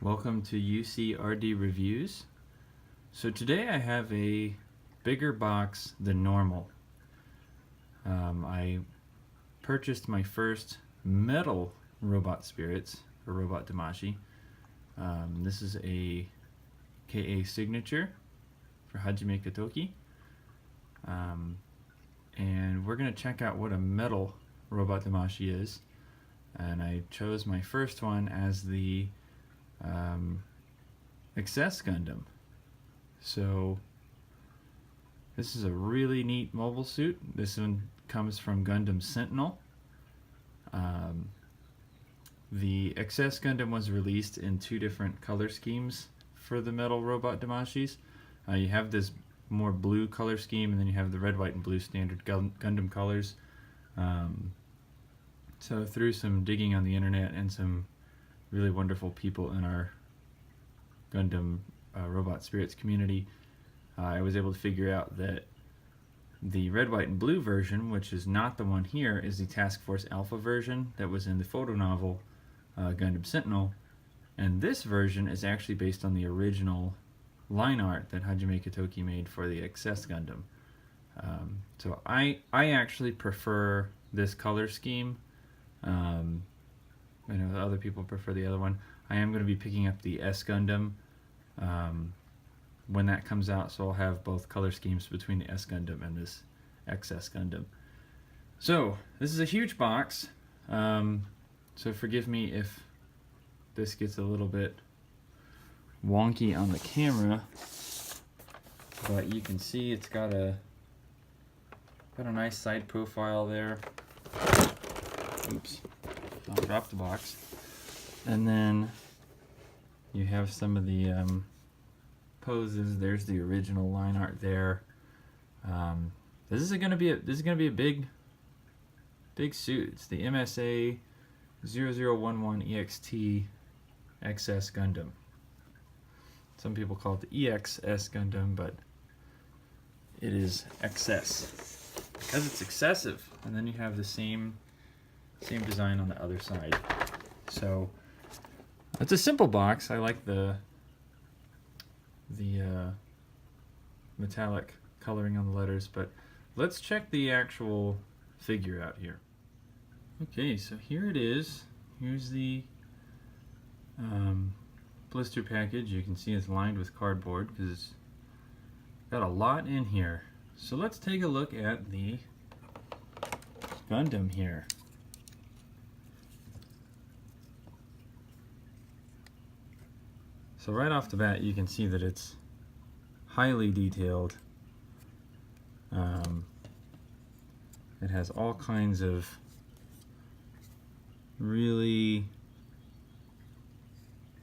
Welcome to UCRD Reviews. So today I have a bigger box than normal. I purchased my first metal robot spirits, or robot Damashi. This is a KA signature for Hajime Katoki. And we're going to check out what a metal robot Damashi is. And I chose my first one as the Ex-S Gundam. So this is a really neat mobile suit. This one comes from Gundam Sentinel. The Ex-S Gundam was released in two different color schemes for the metal robot Damashis. You have this more blue color scheme, and then you have the red, white, and blue standard Gundam colors. So through some digging on the internet and some really wonderful people in our Gundam Robot Spirits community, I was able to figure out that the red, white, and blue version, which is not the one here, is the Task Force Alpha version that was in the photo novel Gundam Sentinel, and this version is actually based on the original line art that Hajime Katoki made for the Ex-S Gundam. So I actually prefer this color scheme. I know other people prefer the other one. I am going to be picking up the S Gundam when that comes out, so I'll have both color schemes between the S Gundam and this Ex-S Gundam. So this is a huge box, so forgive me if this gets a little bit wonky on the camera, but you can see it's got a nice side profile there. Oops, I'll drop the box. And then you have some of the poses. There's the original line art there. This is gonna be a big suit. It's the MSA-0011 EXT Ex-S Gundam. Some people call it the Ex-S Gundam, but it is Ex-S because it's excessive. And then you have the same design on the other side. So it's a simple box. I like the metallic coloring on the letters, but let's check the actual figure out here. Okay, so here it is. Here's the blister package. You can see it's lined with cardboard because it's got a lot in here. So let's take a look at the Gundam here. So right off the bat, you can see that it's highly detailed. It has all kinds of really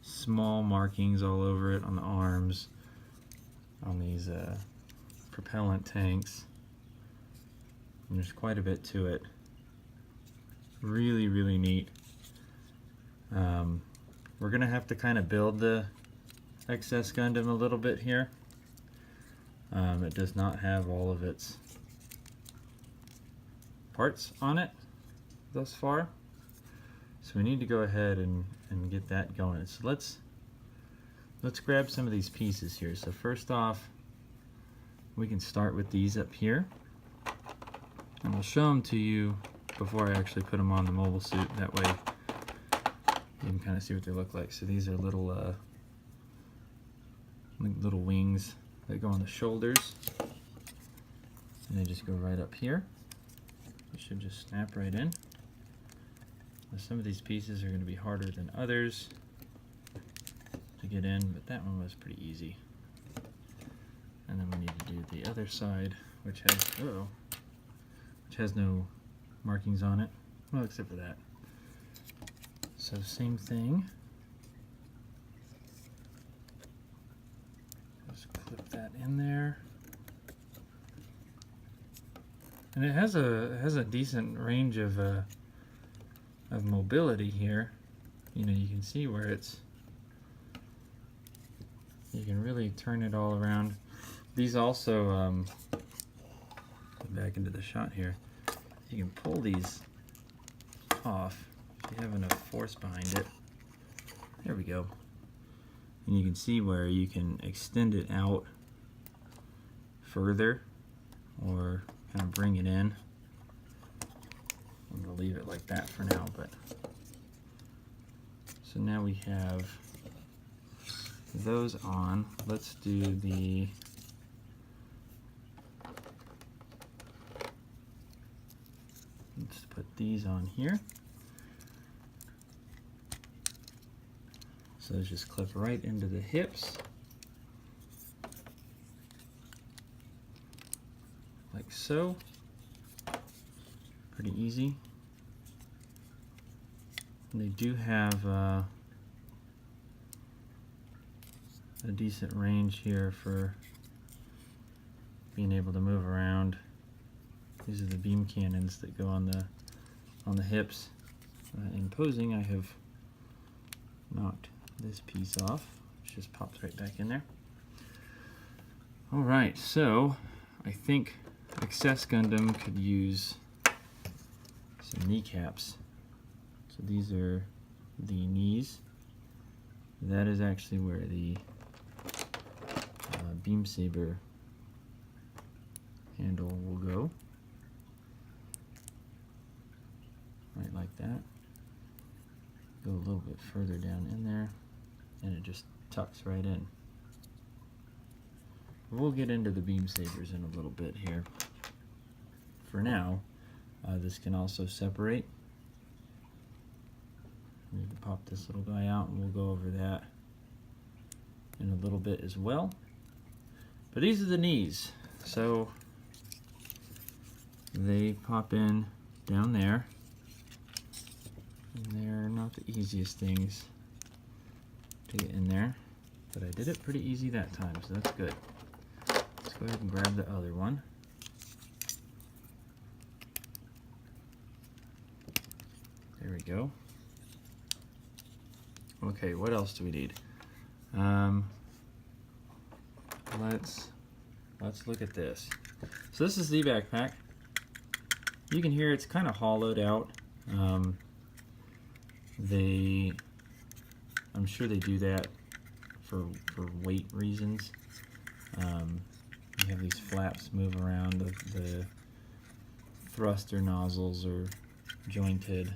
small markings all over it on the arms, on these propellant tanks. And there's quite a bit to it. Really, really neat. We're gonna have to kind of build the Ex-S Gundam a little bit here. It does not have all of its parts on it thus far, so we need to go ahead and get that going. So let's grab some of these pieces here. So first off, we can start with these up here, and we'll show them to you before I actually put them on the mobile suit. That way you can kind of see what they look like. So these are little wings that go on the shoulders, and they just go right up here. It should just snap right in. Now, some of these pieces are going to be harder than others to get in, but that one was pretty easy. And then we need to do the other side, which has no markings on it, well, except for that. So same thing. Just clip that in there. And it has a decent range of mobility here. You know, you can see where you can really turn it all around. These also, back into the shot here, you can pull these off if you have enough force behind it. There we go. And you can see where you can extend it out further or kind of bring it in. I'm going to leave it like that for now, but so now we have those on. Let's do the let's put these on here. So those just clip right into the hips, like so. Pretty easy. And they do have a decent range here for being able to move around. These are the beam cannons that go on the hips. In posing, I have knocked this piece off, which just pops right back in there. All right, so I think Ex-S Gundam could use some kneecaps. So these are the knees. That is actually where the beam saber handle will go. Right like that. Go a little bit further down in there, and it just tucks right in. We'll get into the beam sabers in a little bit here. For now, this can also separate. We need to pop this little guy out, and we'll go over that in a little bit as well. But these are the knees. So they pop in down there. And they're not the easiest things to get in there, but I did it pretty easy that time, so that's good. Let's go ahead and grab the other one. There we go. Okay, what else do we need? Let's look at this. So this is the backpack. You can hear it's kind of hollowed out. I'm sure they do that for weight reasons. You have these flaps move around. The thruster nozzles are jointed.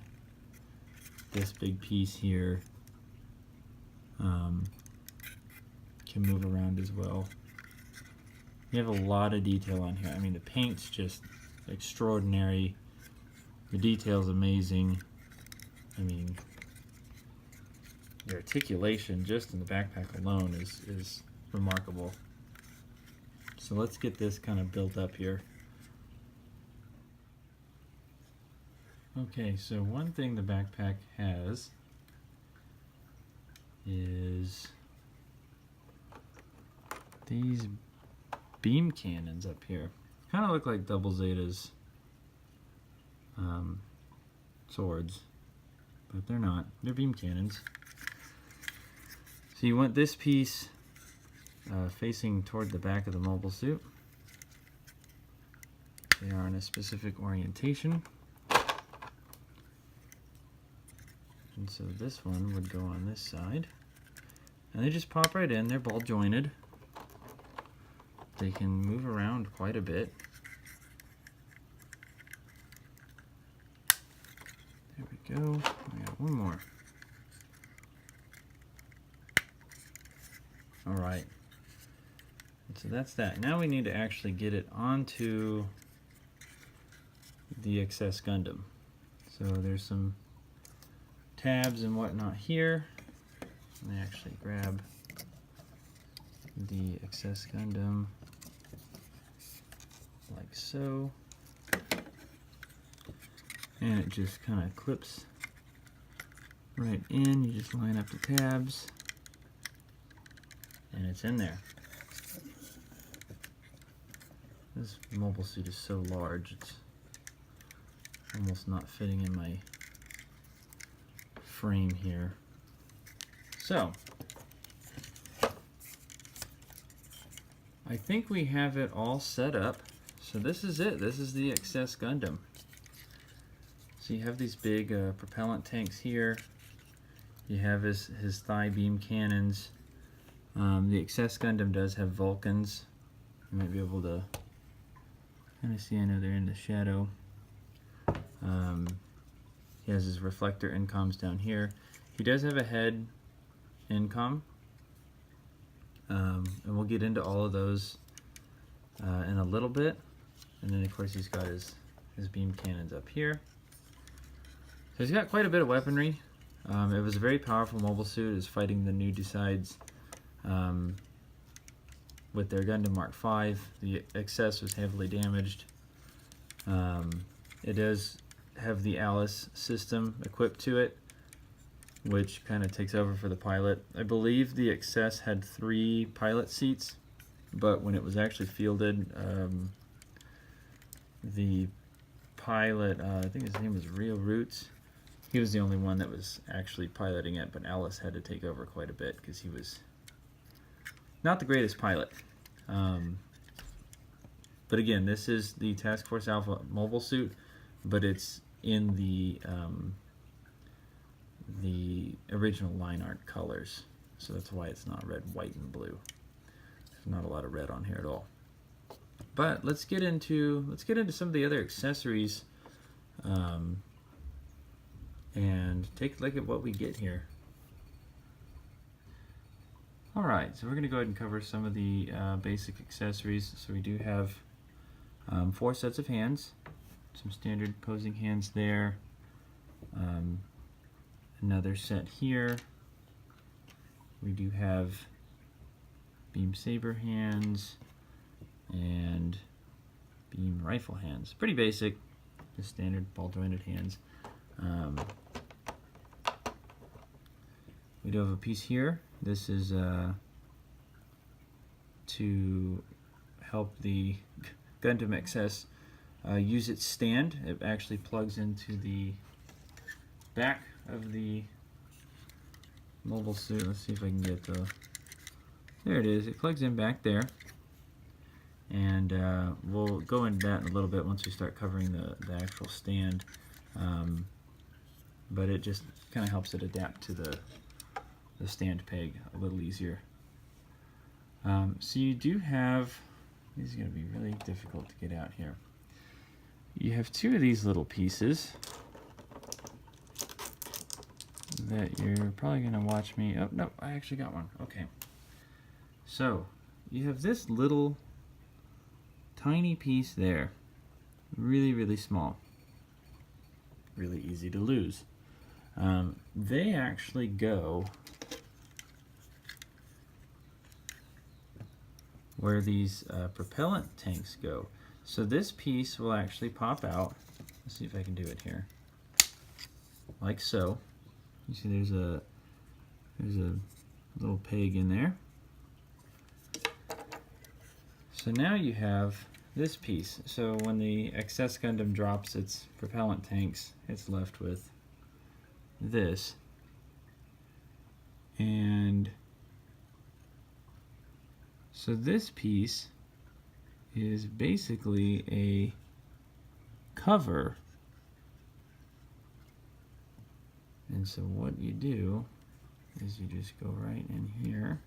This big piece here can move around as well. You have a lot of detail on here. I mean, the paint's just extraordinary. The detail's amazing. I mean, the articulation just in the backpack alone is remarkable. So let's get this kind of built up here. Okay, so one thing the backpack has is these beam cannons up here. Kind of look like Double Zeta's swords, but they're not. They're beam cannons. So you want this piece facing toward the back of the mobile suit. They are in a specific orientation. And so this one would go on this side. And they just pop right in. They're ball jointed. They can move around quite a bit. There we go. I got one more. Alright. So that's that. Now we need to actually get it onto the Ex-S Gundam. So there's some tabs and whatnot here. Let me actually grab the Ex-S Gundam like so. And it just kind of clips right in. You just line up the tabs and it's in there. This mobile suit is so large, it's almost not fitting in my frame here. So, I think we have it all set up. So this is it. This is the Ex-S Gundam. So you have these big propellant tanks here. You have his thigh beam cannons. The Ex-S Gundam does have Vulcans. You might be able to kind of see, I know they're in the shadow. He has his reflector incoms down here. He does have a head incom, and we'll get into all of those in a little bit. And then of course he's got his beam cannons up here. So he's got quite a bit of weaponry. It was a very powerful mobile suit. It was fighting the new Decides with their Gundam Mark V. The Ex-S was heavily damaged. It does have the Alice system equipped to it, which kind of takes over for the pilot. I believe the Ex-S had 3 pilot seats, but when it was actually fielded, the pilot, I think his name was Rio Roots, he was the only one that was actually piloting it, but Alice had to take over quite a bit because he was not the greatest pilot. But again, this is the Task Force Alpha mobile suit, but it's in the original line art colors, so that's why it's not red, white, and blue. There's not a lot of red on here at all. But let's get into some of the other accessories and take a look at what we get here. Alright, so we're going to go ahead and cover some of the basic accessories. So we do have 4 sets of hands, some standard posing hands there, another set here. We do have beam saber hands and beam rifle hands. Pretty basic, just standard ball jointed hands. We do have a piece here. This is to help the Gundam Ex-S use its stand. It actually plugs into the back of the mobile suit. Let's see if I can get the... There it is. It plugs in back there. And we'll go into that in a little bit once we start covering the actual stand. But it just kind of helps it adapt to the stand peg a little easier. So you do have, these are going to be really difficult to get out here. You have 2 of these little pieces that you're probably going to watch me, oh no, I actually got one, okay. So you have this little tiny piece there, really small, really easy to lose. They actually go where these propellant tanks go. So this piece will actually pop out. Let's see if I can do it here. Like so. You see there's a little peg in there. So now you have this piece. So when the Ex-S Gundam drops its propellant tanks, it's left with this. And so this piece is basically a cover. And so what you do is you just go right in here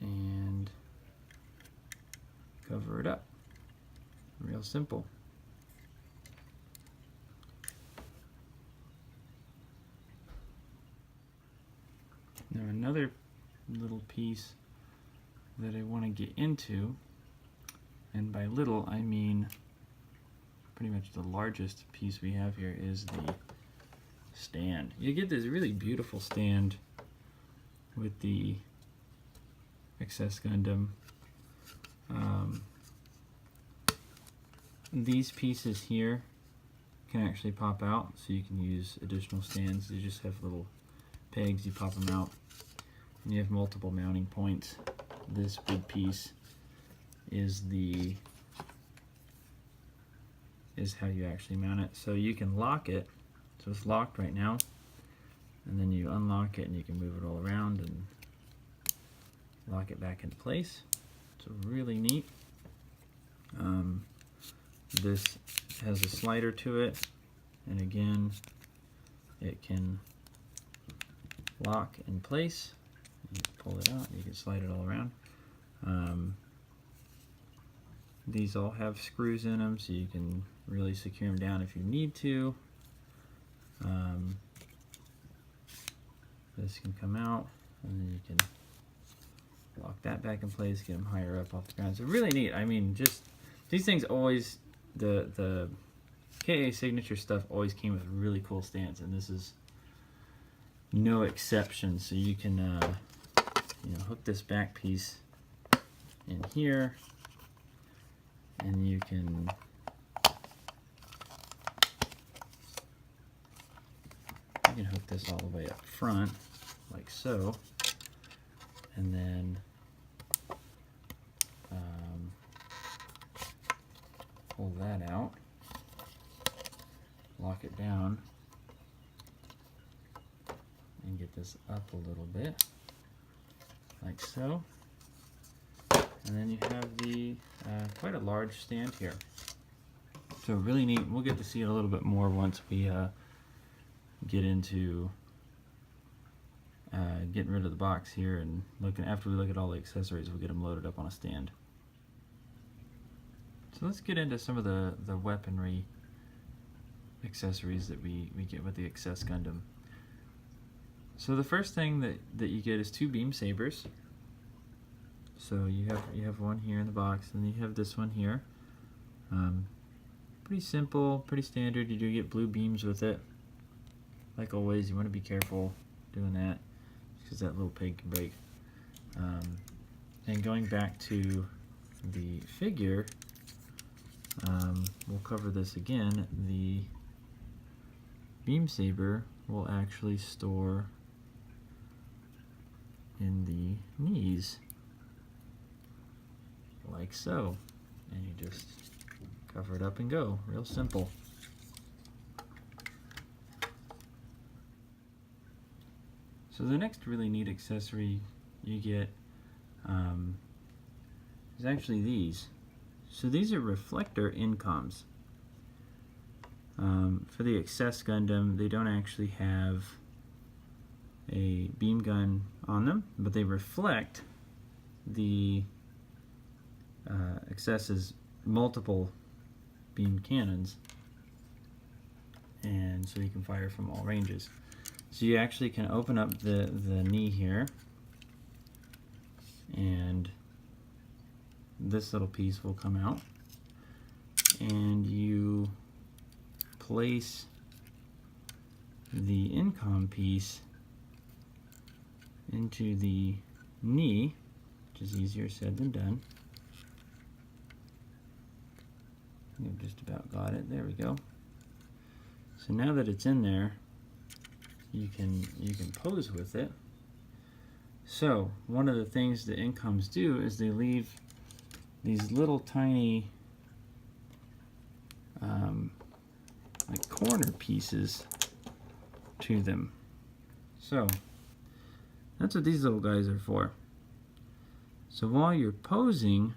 and cover it up. Real simple. Now another little piece that I want to get into, and by little I mean pretty much the largest piece we have here, is the stand. You get this really beautiful stand with the Ex-S Gundam. These pieces here can actually pop out, so you can use additional stands. You just have little pegs, you pop them out, and you have multiple mounting points. This big piece is how you actually mount it. So you can lock it, so it's locked right now, and then you unlock it and you can move it all around and lock it back into place. It's really neat. This has a slider to it, and again it can lock in place. You pull it out, you can slide it all around. These all have screws in them, so you can really secure them down if you need to. This can come out, and then you can lock that back in place, get them higher up off the ground. So really neat. I mean, just these things always, the KA signature stuff always came with really cool stands, and this is no exception. So you can hook this back piece in here, and you can hook this all the way up front like so, and then pull that out, lock it down, and get this up a little bit like so. And then you have the quite a large stand here. So really neat. We'll get to see it a little bit more once we get into getting rid of the box here, and after we look at all the accessories, we'll get them loaded up on a stand. So let's get into some of the weaponry accessories that we get with the Ex-S Gundam. So the first thing that you get is 2 beam sabers. So you have one here in the box, and then you have this one here. Pretty simple, pretty standard. You do get blue beams with it. Like always, you want to be careful doing that, because that little peg can break. And going back to the figure, we'll cover this again. The beam saber will actually store in the knees, like so, and you just cover it up and go. Real simple. So the next really neat accessory you get is actually these. So these are reflector incoms. For the Ex-S Gundam, they don't actually have a beam gun on them, but they reflect the Ex-S's multiple beam cannons, and so you can fire from all ranges. So you actually can open up the knee here, and this little piece will come out, and you place the incom piece into the knee, which is easier said than done. You've just about got it. There we go. So now that it's in there, you can pose with it. So one of the things the incoms do is they leave these little tiny like corner pieces to them. So that's what these little guys are for. So while you're posing,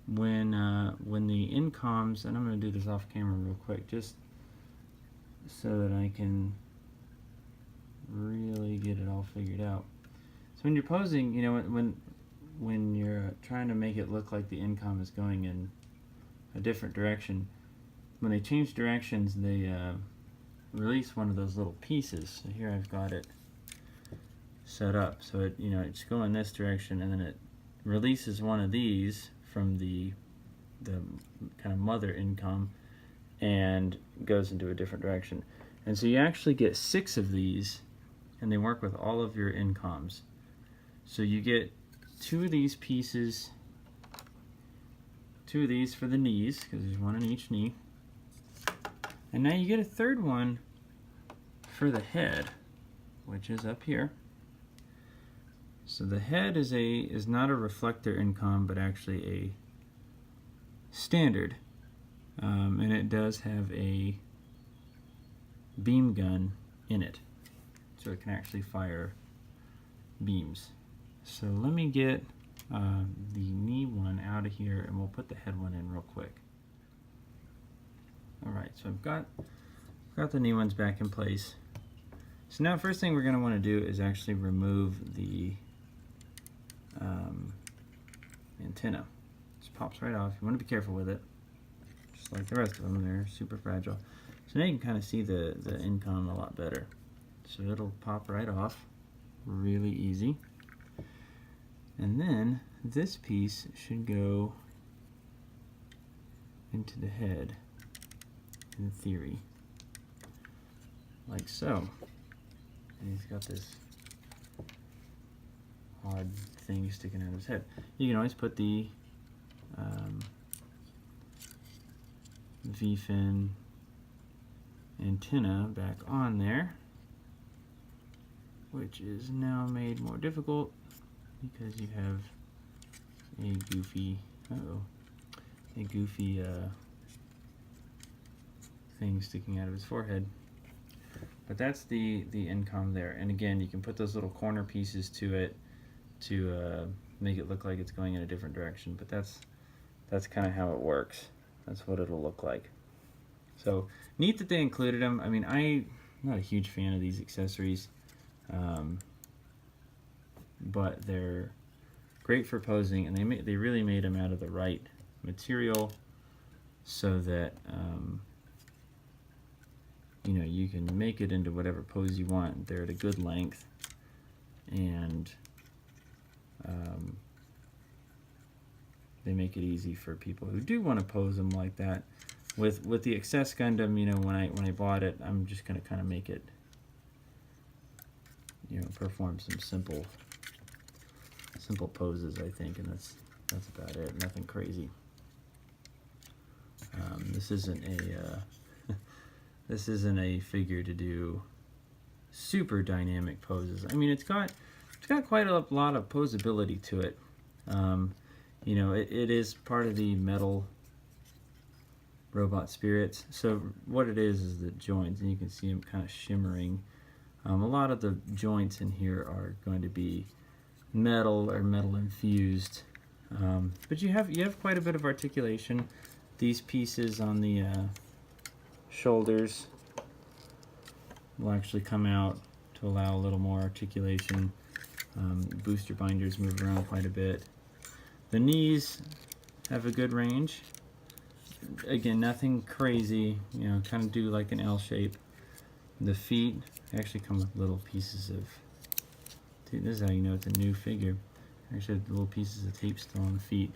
when the incoms, and I'm going to do this off camera real quick just so that I can really get it all figured out. So when you're posing, you know, when you're trying to make it look like the incom is going in a different direction, when they change directions, they release one of those little pieces. So here I've got it set up so it, you know, it's going this direction, and then it releases one of these from the kind of mother incom and goes into a different direction. And so you actually get 6 of these, and they work with all of your incoms. So you get 2 of these pieces, 2 of these for the knees, because there's one on each knee. And now you get a 3rd one for the head, which is up here. So the head is not a reflector incom, but actually a standard, and it does have a beam gun in it, so it can actually fire beams. So let me get the knee one out of here, and we'll put the head one in real quick. Alright, so I've got the knee ones back in place. So now first thing we're going to want to do is actually remove the antenna. Just pops right off. You want to be careful with it, just like the rest of them. They're super fragile. So now you can kind of see the income a lot better. So it'll pop right off, really easy. And then this piece should go into the head, in theory, like so. And he's got this odd thing sticking out of his head. You can always put the V-fin antenna back on there, which is now made more difficult because you have a goofy, thing sticking out of his forehead. But that's the income there. And again, you can put those little corner pieces to it to make it look like it's going in a different direction. But that's kind of how it works. That's what it'll look like. So neat that they included them. I mean, I'm not a huge fan of these accessories, but they're great for posing, and they really made them out of the right material so that you know, you can make it into whatever pose you want. They're at a good length, and they make it easy for people who do want to pose them like that. With the Ex-S Gundam, you know, when I bought it, I'm just going to kind of make it, you know, perform some simple poses, I think, and that's about it. Nothing crazy. This isn't a figure to do super dynamic poses. I mean, it's got quite a lot of posability to it. You know, it is part of the metal robot spirits. So what it is the joints, and you can see them kind of shimmering. A lot of the joints in here are going to be metal or metal infused, but you have quite a bit of articulation. These pieces on the shoulders will actually come out to allow a little more articulation. Booster binders move around quite a bit. The knees have a good range. Again, nothing crazy, you know, kind of do like an L shape. The feet actually come with little pieces of, this is how you know it's a new figure. Actually, little pieces of tape still on the feet.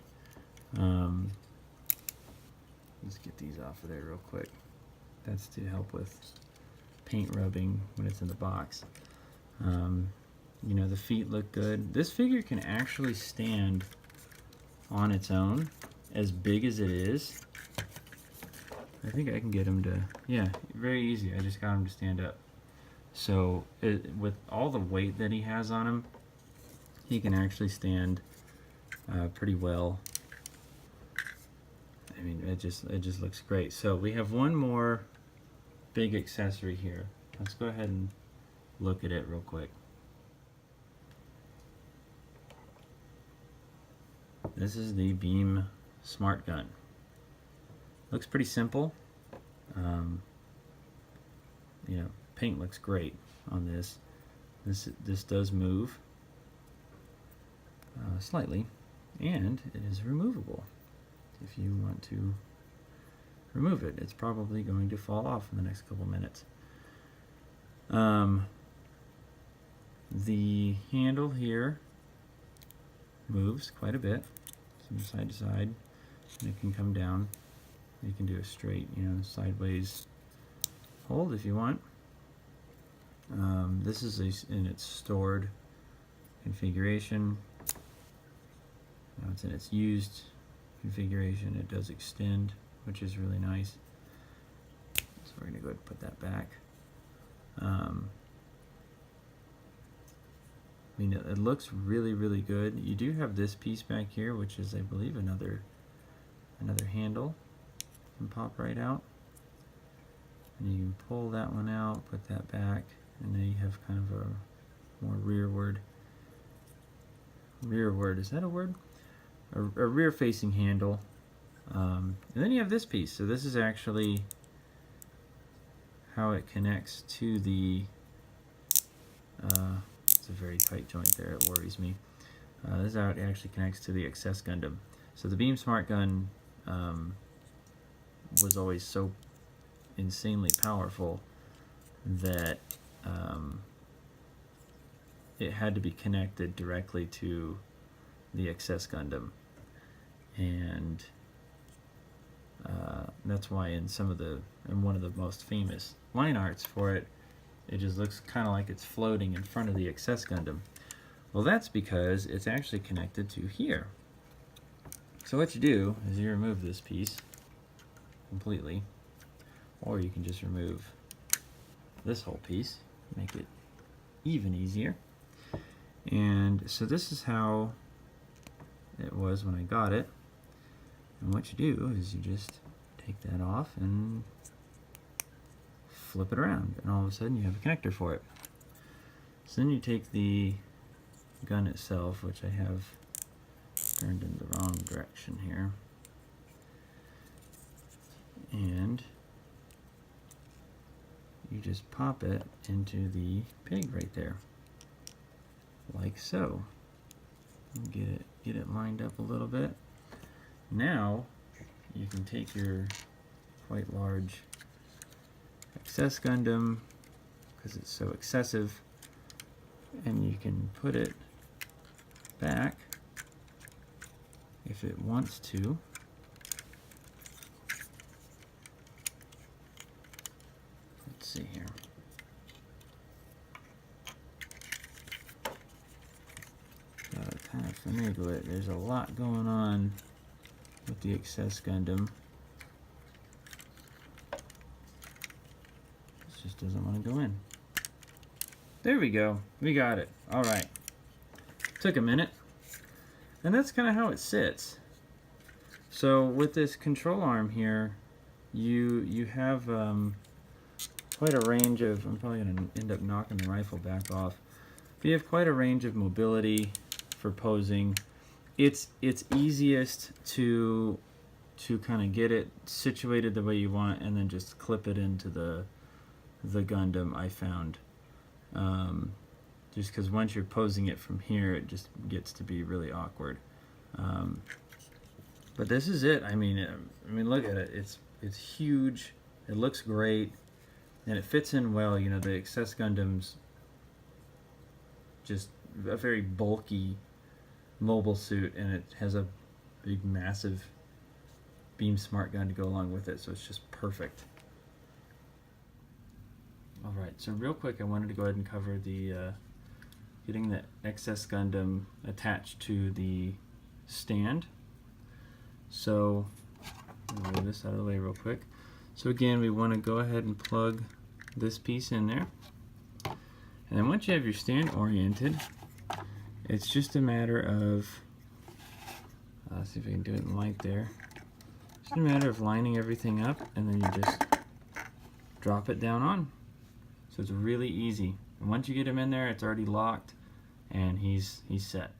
Let's get these off of there real quick. That's to help with paint rubbing when it's in the box. You know, the feet look good. This figure can actually stand on its own, as big as it is. I think I can get him to, yeah, very easy. I just got him to stand up. So with all the weight that he has on him, he can actually stand pretty well. I mean, it just looks great. So we have one more big accessory here. Let's go ahead and look at it real quick. This is the Beam Smart Gun. Looks pretty simple. You know, paint looks great on this. This does move slightly, and it is removable. If you want to remove it, it's probably going to fall off in the next couple minutes. The handle here moves quite a bit, from side to side, and it can come down. You can do a straight, you know, sideways hold if you want. This is in its stored configuration. Now it's in its used configuration. It does extend, which is really nice. So we're going to go ahead and put that back. I mean, it looks really, really good. You do have this piece back here, which is, I believe, another handle. Can pop right out, and you can pull that one out, put that back, and then you have kind of a more rearward, is that a word? A rear facing handle. And then you have this piece. So this is actually how it connects to the it's a very tight joint there, it worries me. This is how it actually connects to the Ex-S Gundam. So the Beam Smart Gun was always so insanely powerful that it had to be connected directly to the Ex-S Gundam, and that's why in one of the most famous line arts for it, it just looks kind of like it's floating in front of the Ex-S Gundam. Well, that's because it's actually connected to here. So what you do is you remove this piece completely, or you can just remove this whole piece, make it even easier. And so this is how it was when I got it. And what you do is you just take that off and flip it around, and all of a sudden you have a connector for it. So then you take the gun itself, which I have turned in the wrong direction here, and you just pop it into the peg right there, like so. Get it lined up a little bit. Now you can take your quite large Ex-S Gundam, because it's so excessive, and you can put it back if it wants to. Let's see here. Gotta kind of finagle it. There's a lot going on with the Ex-S Gundam. This just doesn't want to go in. There we go. We got it. All right. Took a minute. And that's kind of how it sits. So with this control arm here, you have quite a range of, I'm probably going to end up knocking the rifle back off, but you have quite a range of mobility for posing. It's easiest to kind of get it situated the way you want and then just clip it into the Gundam, I found. Just because once you're posing it from here, it just gets to be really awkward. But this is it. I mean, look at it. It's huge. It looks great, and it fits in well. You know, the Ex-S Gundam's just a very bulky mobile suit, and it has a big, massive beam smart gun to go along with it, so it's just perfect. All right, so real quick, I wanted to go ahead and cover the getting the Ex-S Gundam attached to the stand. So I'll move this out of the way real quick. So again, we want to go ahead and plug this piece in there, and then once you have your stand oriented, it's just a matter of, see if I can do it in light there. It's a matter of lining everything up, and then you just drop it down on. So it's really easy. And once you get him in there, it's already locked, and he's set.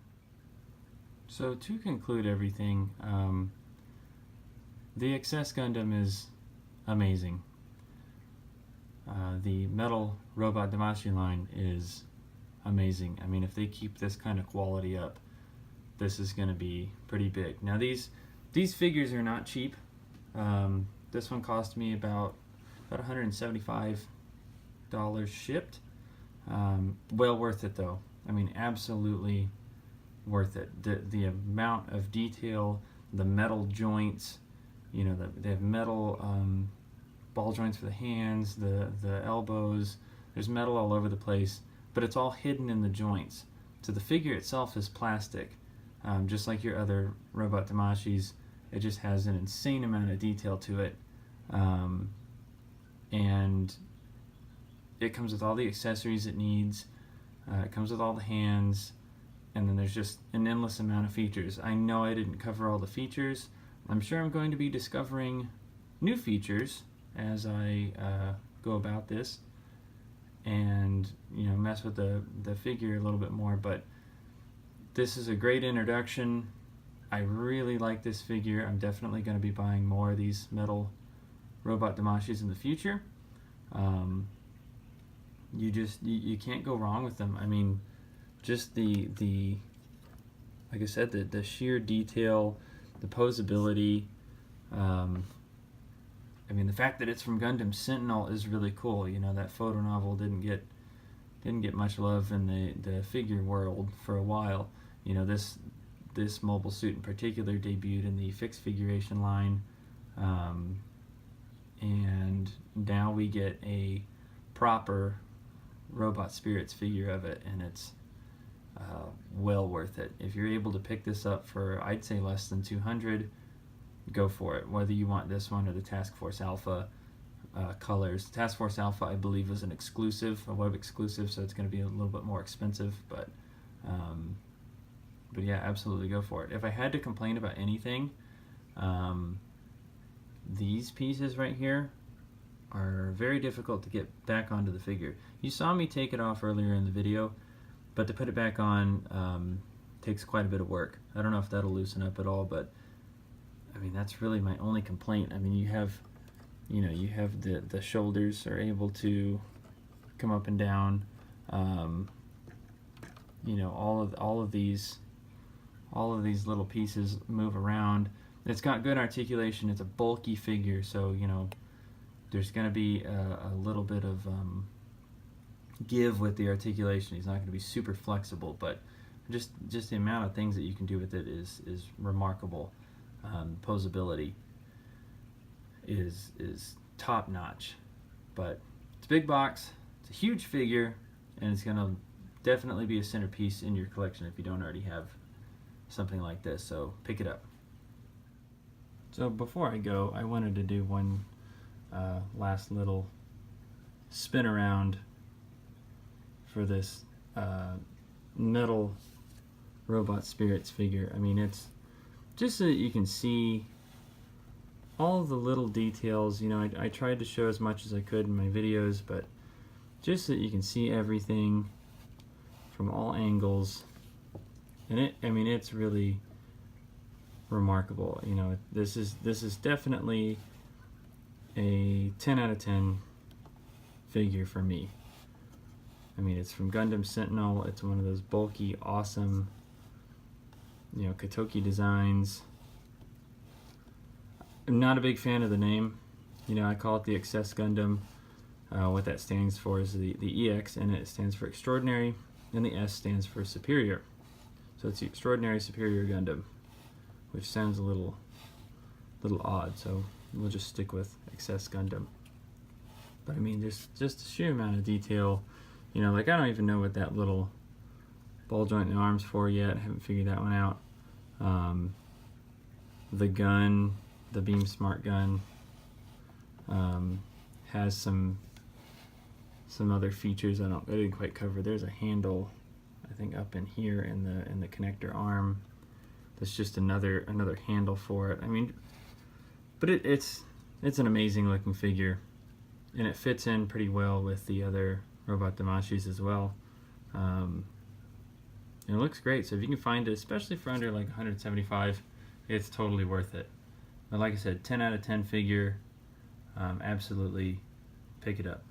So to conclude everything, the Ex-S Gundam is amazing. The metal robot Damashi line is amazing. I mean, if they keep this kind of quality up, this is going to be pretty big. Now these figures are not cheap. This one cost me about $175 shipped. Well worth it though. I mean, absolutely worth it. The amount of detail, the metal joints, you know, they have metal ball joints for the hands, the elbows. There's metal all over the place, but it's all hidden in the joints. So the figure itself is plastic, just like your other robot Damashis. It just has an insane amount of detail to it, and it comes with all the accessories it needs. It comes with all the hands, and then there's just an endless amount of features. I know I didn't cover all the features. I'm sure I'm going to be discovering new features as I go about this, and mess with the figure a little bit more. But this is a great introduction. I really like this figure. I'm definitely going to be buying more of these metal robot Damashis in the future. you can't go wrong with them. I mean, just the like I said, the sheer detail, the posability. I mean, the fact that it's from Gundam Sentinel is really cool. You know, that photo novel didn't get much love in the figure world for a while. You know, this mobile suit in particular debuted in the fixed figuration line, and now we get a proper Robot Spirits figure of it, and it's well worth it. If you're able to pick this up for, I'd say, less than 200, go for it. Whether you want this one or the Task Force Alpha colors. Task Force Alpha, I believe, was an exclusive, a web exclusive, so it's going to be a little bit more expensive, but yeah, absolutely go for it. If I had to complain about anything, these pieces right here are very difficult to get back onto the figure. You saw me take it off earlier in the video, but to put it back on takes quite a bit of work. I don't know if that'll loosen up at all, but I mean, that's really my only complaint. I mean, you have the shoulders are able to come up and down. You know, all of these little pieces move around. It's got good articulation. It's a bulky figure, so you know there's going to be a little bit of give with the articulation. He's not going to be super flexible, but just the amount of things that you can do with it is remarkable. Posability is top notch, but it's a big box. It's a huge figure, and it's going to definitely be a centerpiece in your collection if you don't already have something like this, so pick it up. So before I go, I wanted to do one last little spin around for this metal Robot Spirits figure. I mean, it's just so that you can see all the little details. You know, I tried to show as much as I could in my videos, but just so that you can see everything from all angles. And I mean, it's really remarkable. You know, this is definitely a 10 out of 10 figure for me. I mean, it's from Gundam Sentinel. It's one of those bulky, awesome, you know, Katoki designs. I'm not a big fan of the name. You know, I call it the Ex-S Gundam. What that stands for is the EX, and it stands for extraordinary, and the S stands for superior. So it's the Extraordinary Superior Gundam, which sounds a little odd, so we'll just stick with Ex-S Gundam. But I mean, just the sheer amount of detail. You know, like, I don't even know what that little ball joint in the arm's for yet. I haven't figured that one out. The gun, the Beam Smart gun, has some other features I didn't quite cover. There's a handle, I think, up in here in the connector arm. That's just another handle for it. I mean, but it's an amazing looking figure, and it fits in pretty well with the other Robot Damashis as well. And it looks great, so if you can find it, especially for under like 175, it's totally worth it. But like I said, 10 out of 10 figure. Absolutely pick it up.